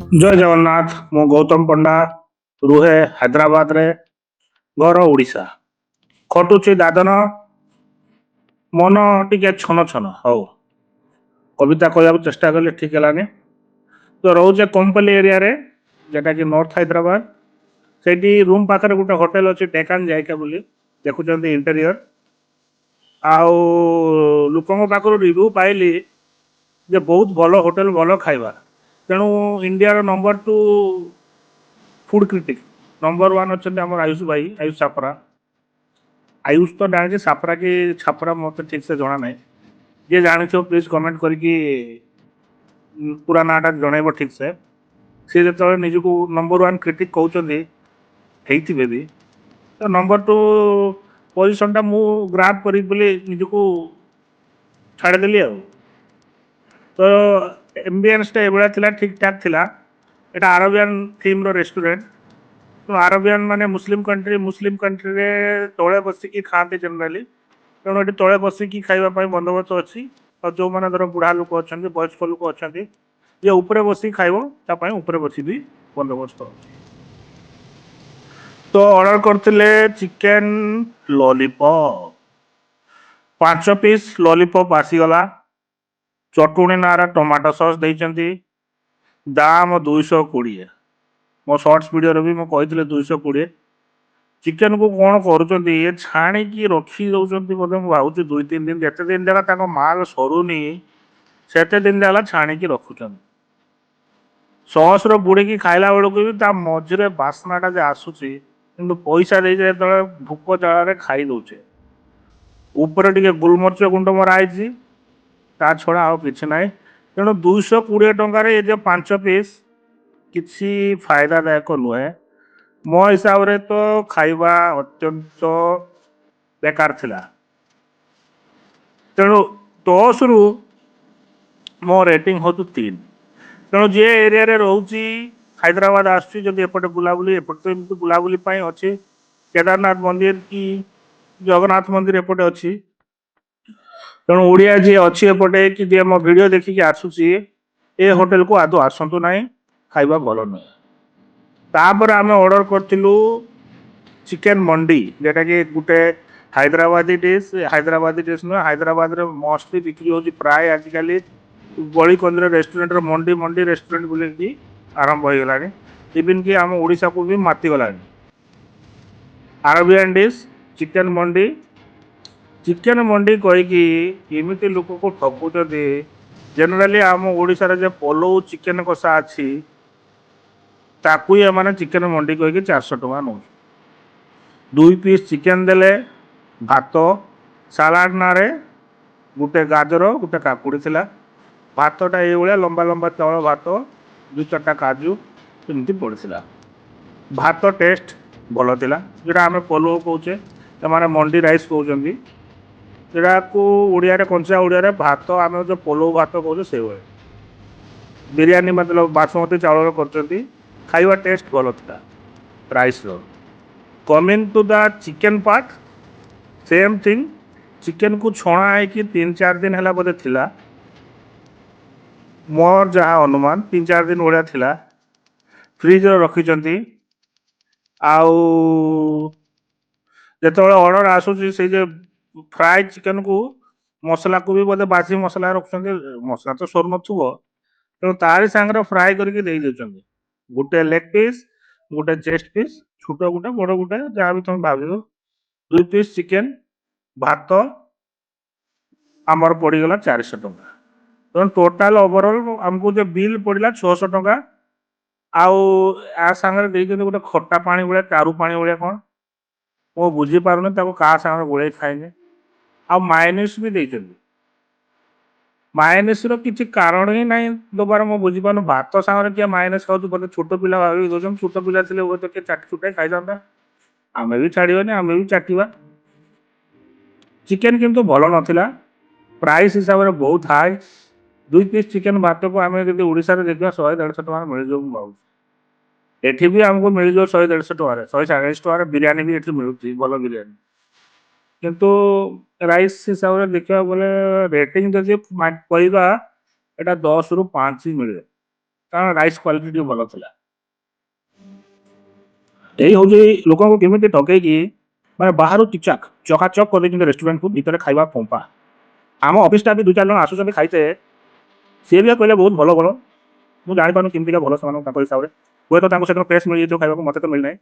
जय जगन्नाथ मु गौतम पंडा रुहे हैदराबाद रे घर ओडिशा खटुची दादन मन टिके छन छन हौ कविता कहବାକୁ चेष्टा कले ठीक हेलानी तो रोचे कोम्पली एरिया रे जेटा कि नॉर्थ हैदराबाद सेठी रूम पाखरे गोटे होटल अछि डेकान जायका बोली देखुचंती इंटीरियर आउ लोकଙ୍କ पाखରୁ रिव्यू पाइली जे बहुत भलो होटल भलो खाइबा तेणु इंडिया रो नंबर 2 फूड क्रिटिक नंबर 1 अच्छे आम आयुष भाई आयुष छापरा आयुष तो जाने छापरा कि छापरा मत ठीक से जना ना जे जानी प्लीज कमेंट करके पूरा नाटा जनइब ठीक से सी जो निजक नंबर 1 क्रिटिक कहते ହେଇଥିବେ ବି ତ ନମ୍ବର 2 ପୋଜିସନଟା ମୁଁ ଗ୍ରାବ୍ କରି ବୋଲି ନିଜକୁ ଛାଡ଼ିଦେଲି ଆଉ ତ ଏମ୍ବିଏନ୍ସଟା ଏଭଳିଆ ଥିଲା ଠିକ୍ ଠାକ୍ ଥିଲା ଏଇଟା ଆରବିଆନ୍ ଥିମ୍ର ରେଷ୍ଟୁରାଣ୍ଟ ତ ଆରବିଆନ୍ ମାନେ ମୁସଲିମ କଣ୍ଟ୍ରିରେ ତଳେ ବସିକି ଖାଆନ୍ତି ଜେନେରାଲି ତେଣୁ ଏଠି ତଳେ ବସିକି ଖାଇବା ପାଇଁ ବନ୍ଦୋବସ୍ତ ଅଛି ଆଉ ଯେଉଁମାନେ ଧର ବୁଢ଼ା ଲୋକ ଅଛନ୍ତି ବୟସ୍କ ଲୋକ ଅଛନ୍ତି ଯିଏ ଉପରେ ବସିକି ଖାଇବ ତା ପାଇଁ ଉପରେ ବସି ବି ବନ୍ଦୋବସ୍ତ ଅଛି तो ऑर्डर करथिले चिकेन लॉलीपॉप 5 पीस लॉलीपॉप आसीगला चटुणी नारा टमाटो सॉस देइचंती दाम 220 मो शॉर्ट्स वीडियो रे भी मो कहिथिले 220 चिकेन को कौन करूचंती ये छाणी की रखी दउचंती बोले मु भाउची 2-3 दिन जेते दिन जाला ताको माल सरुनी सेते दिन जाला छाणी की रखुचंती सॉस रो बुड़ी की खाइला बेलକୁ भी ता मझिरे बास्नाटा जे आसुची କିନ୍ତୁ ପଇସା ଦେଇଛେ ଯେତେବେଳେ ଭୋକ ଜାଳରେ ଖାଇ ଦଉଛେ ଉପରେ ଟିକେ ଗୋଲମରିଚ ଗୁଣ୍ଡ ମରା ହେଇଛି ତା ଛଡ଼ା ଆଉ କିଛି ନାହିଁ ତେଣୁ 220 ଟଙ୍କାରେ ଏ ଯେଉଁ 5 ପିସ୍ କିଛି ଫାଇଦାଦାୟକ ନୁହେଁ ମୋ ହିସାବରେ ତ ଖାଇବା ଅତ୍ୟନ୍ତ ବେକାର ଥିଲା ତେଣୁ 10ରୁ ମୋ ରେଟିଂ ହେଉଛି 3 ତେଣୁ ଯିଏ ଏରିଆରେ ରହୁଛି ହାଇଦ୍ରାବାଦ ଆସୁଛି ଯଦି ଏପଟେ ବୁଲାବୁଲି ଏପଟେ ତ ଏମିତି ବୁଲାବୁଲି ପାଇଁ ଅଛି କେଦାରନାଥ ମନ୍ଦିର କି ଜଗନ୍ନାଥ ମନ୍ଦିର ଏପଟେ ଅଛି ତେଣୁ ଓଡ଼ିଆ ଯିଏ ଅଛି ଏପଟେ କି ଯିଏ ମୋ ଭିଡ଼ିଓ ଦେଖିକି ଆସୁଛି ଏ ହୋଟେଲକୁ ଆଦୌ ଆସନ୍ତୁ ନାହିଁ ଖାଇବା ଭଲ ନୁହେଁ ତାପରେ ଆମେ ଅର୍ଡ଼ର କରିଥିଲୁ ଚିକେନ ମଣ୍ଡି ଯେଉଁଟାକି ଗୋଟେ ହାଇଦ୍ରାବାଦୀ ଡିଶ୍ ନୁହେଁ ହାଇଦ୍ରାବାଦରେ ମଷ୍ଟଲି ବିକ୍ରି ହେଉଛି ପ୍ରାୟ ଆଜିକାଲି गली कंदी रेस्टोरेंट मंडी मंडी रेस्टोरेंट बोलिकी आरंभ हो गलानी इवन कि आम ओडिशा को भी माति गलानी आरबियन डिश चिकेन मंडी कहीकि एमती लोक को ठकुचंती जेनेराली आम ओडिशार जे पलौ चिकेन कषा अच्छी ताकू एमाने चिकेन मंडी कहीकि 400 टंका नौ 2 पीस चिकेन देले भात सालाड नारे गोटे गाजर गोटे काकुड़ी थिला भातटा ये लंबा लंबा चाउल भात 2-4टा काजू एमती पड़ा भात टेस्ट भल था जोटा आम पलौ कौचे से मंडी राइस कहते जोटा को ओडिया कंचा ओडिया भात आम जो पलौ भात कौचे से बिरियानी मतलब बासमती चाउल कर खाଇବା टेस्ट भल था rice coming to the chicken part same thing chicken को छणा है कि 3-4 दिन है बोधे थिला मोर जहाँ अनुमान 3-4 दिन भाया थिला फ्रिज रखिंट आउ जिते ऑर्डर आसूसी से फ्राए चिकेन को मसला को भी बोधे बासी मसला रखुच्च मसला तो सर नथुव तेणु तारी सांगे फ्राए करके दे देउछंती गोटे लेग पीस गोटे चेस्ट पीस छोट गोटे बड़ गोटे जहाँ भी तुम भाव 2 पीस चिकेन भात आमर पड़गला 400 टंका तेणु टोटाल ओवरऑल आमको जो बिल पड़ा 600 टंका आउ आ सांगे गोटे खट्टा पानी भाया चारू पानी भाया कौन मु बुझीपारुनी क्या सांगे गोले खाएंगे आ माइनिस भी देते माइनिस किसी कारण ही ना दबार मु बुझीपार भात सांगे किए माइनिस खाऊ बोलते छोट पिला भाव दौन छोट पिला थे तो किए चाटी चुटाई खाई था आम भी छाड़बानी आम भी चाटिबा चिकेन किंतु भल नाला प्राइस हिसाब से बहुत हाई 2 पीस चिकेन भात को आम जब ओडिशा देखा 100-150 टका मिल जाऊ भाव एठी भी आमको मिल जाओ 100-150 टकर 140 टकर बिरियानी भी ये मिलूँ भल बिरियानी किंतु राइस हिसाब से देखा बोले रेटिंग जब कहवा एटा 10 ରୁ 5 ही मिले କାରଣ ରାଇସ୍ କ୍ୱାଲିଟି ଟିକେ ଭଲ ଥିଲା। ଏଇ ହଉଛି ଲୋକଙ୍କୁ କେମିତି ଠକେଇକି ମାନେ ବାହାରୁ ଚକାଚକ୍ କରିଦେଇଛନ୍ତି ରେଷ୍ଟୁରାଣ୍ଟକୁ, ଭିତରେ ଖାଇବା ଫମ୍ପା। ଆମ ଅଫିସ ଷ୍ଟାଫ୍ ବି 2-4 ଜଣ ଆସୁଛନ୍ତି ଖାଇତେ, ସିଏ ବି କହିଲେ ବହୁତ ଭଲ ଭଲ। ମୁଁ ଜାଣିପାରୁନି କେମିତିକା ଭଲ ସେମାନଙ୍କୁ ତାଙ୍କ ହିସାବରେ, ହୁଏତ ତାଙ୍କୁ ସେଦିନ ଫ୍ରେଶ୍ ମିଳିଯାଇଥିବ ଖାଇବାକୁ, ମୋତେ ତ ମିଳିନାହିଁ।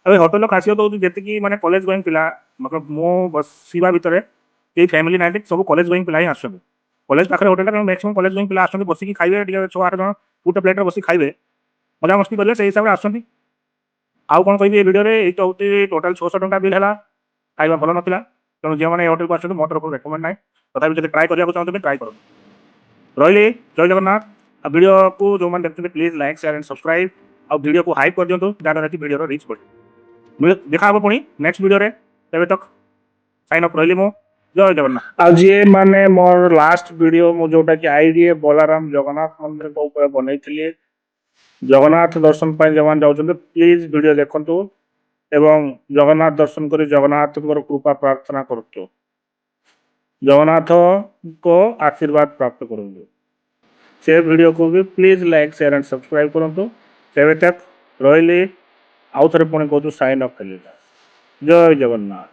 ଆଉ ଏ ହୋଟେଲର ଖାସିୟତ ହେଉଛି ଯେତିକି ମାନେ କଲେଜ ଗୋଇଂ ପିଲା, ମତଲବ ମୁଁ ବସିବା ଭିତରେ କେହି ଫ୍ୟାମିଲି ନାହାନ୍ତି, ସବୁ କଲେଜ ଗୋଇଂ ପିଲା ହିଁ ଆସୁଛନ୍ତି। କଲେଜ ପାଖରେ ହୋଟେଲଟା, କାରଣ ମ୍ୟାକ୍ସିମମ୍ କଲେଜ ଗୋଇଂ ପିଲା ଆସୁଛନ୍ତି ବସିକି ଖାଇବେ, ଟିକେ 6-8 ଜଣ ଗୋଟେ ପ୍ଲେଟ୍ରେ ବସିକି ଖାଇବେ, ମଜାମସ୍ତି କରିବେ, ସେଇ ହିସାବରେ ଆସୁଛନ୍ତି। ଆଉ କ'ଣ କହିବି ଏ ଭିଡ଼ିଓରେ, ଏଇଟା ହେଉଛି ଟୋଟାଲ୍ 600 ଟଙ୍କା ବିଲ୍ ହେଲା। ଖାଇବା ଭଲ ନଥିଲା, ତେଣୁ ଯେଉଁମାନେ ଏ ହୋଟେଲକୁ ଆସୁଛନ୍ତି ମୋ ତରଫରୁ ରେକମେଣ୍ଡ ନାହିଁ। ତଥାପି ଯଦି ଟ୍ରାଏ କରିବାକୁ ଚାହୁଁଛନ୍ତି ଟ୍ରାଏ କରନ୍ତୁ। ରହିଲି, ଜୟ ଜଗନ୍ନାଥ। ଆଉ ଭିଡ଼ିଓକୁ ଯେଉଁମାନେ ଦେଖୁଛନ୍ତି please like, share and subscribe. ଆଉ ଭିଡ଼ିଓକୁ ହାଇପ୍ କରିଦିଅନ୍ତୁ, ଯାହାଦ୍ୱାରା କି ଭିଡ଼ିଓର ରିଚ୍ ବଢ଼ିବ। ଦେଖା ହେବ ପୁଣି ନେକ୍ସଟ ଭିଡ଼ିଓରେ, ତେବେ ତକ୍ ସାଇନ୍ ଅଫ୍ ରହିଲି ମୁଁ। ଜୟ ଜଗନ୍ନାଥ। ଆଉ ଯିଏ ମାନେ ମୋର ଲାଷ୍ଟ ଭିଡ଼ିଓ ମୁଁ ଯେଉଁଟାକି ଆଇଡ଼ିଏ ବଲାରାମ ଜଗନ୍ନାଥ ମନ୍ଦିରଙ୍କ ଉପରେ ବନେଇଥିଲି, ଜଗନ୍ନାଥ ଦର୍ଶନ ପାଇଁ ଯେଉଁମାନେ ଯାଉଛନ୍ତି ପ୍ଲିଜ୍ ଭିଡ଼ିଓ ଦେଖନ୍ତୁ ଏବଂ ଜଗନ୍ନାଥ ଦର୍ଶନ କରି ଜଗନ୍ନାଥଙ୍କର କୃପା ପ୍ରାର୍ଥନା କରନ୍ତୁ, ଜଗନ୍ନାଥଙ୍କ ଆଶୀର୍ବାଦ ପ୍ରାପ୍ତ କରନ୍ତୁ। ସେ ଭିଡ଼ିଓକୁ ବି please like, share and subscribe କରନ୍ତୁ। ତେବେ ତକ୍ ରହିଲି, ଆଉ ଥରେ ପୁଣି କହୁଛୁ ସାଇନ୍ ଅଫ୍ ହେଲି। ଜୟ ଜଗନ୍ନାଥ।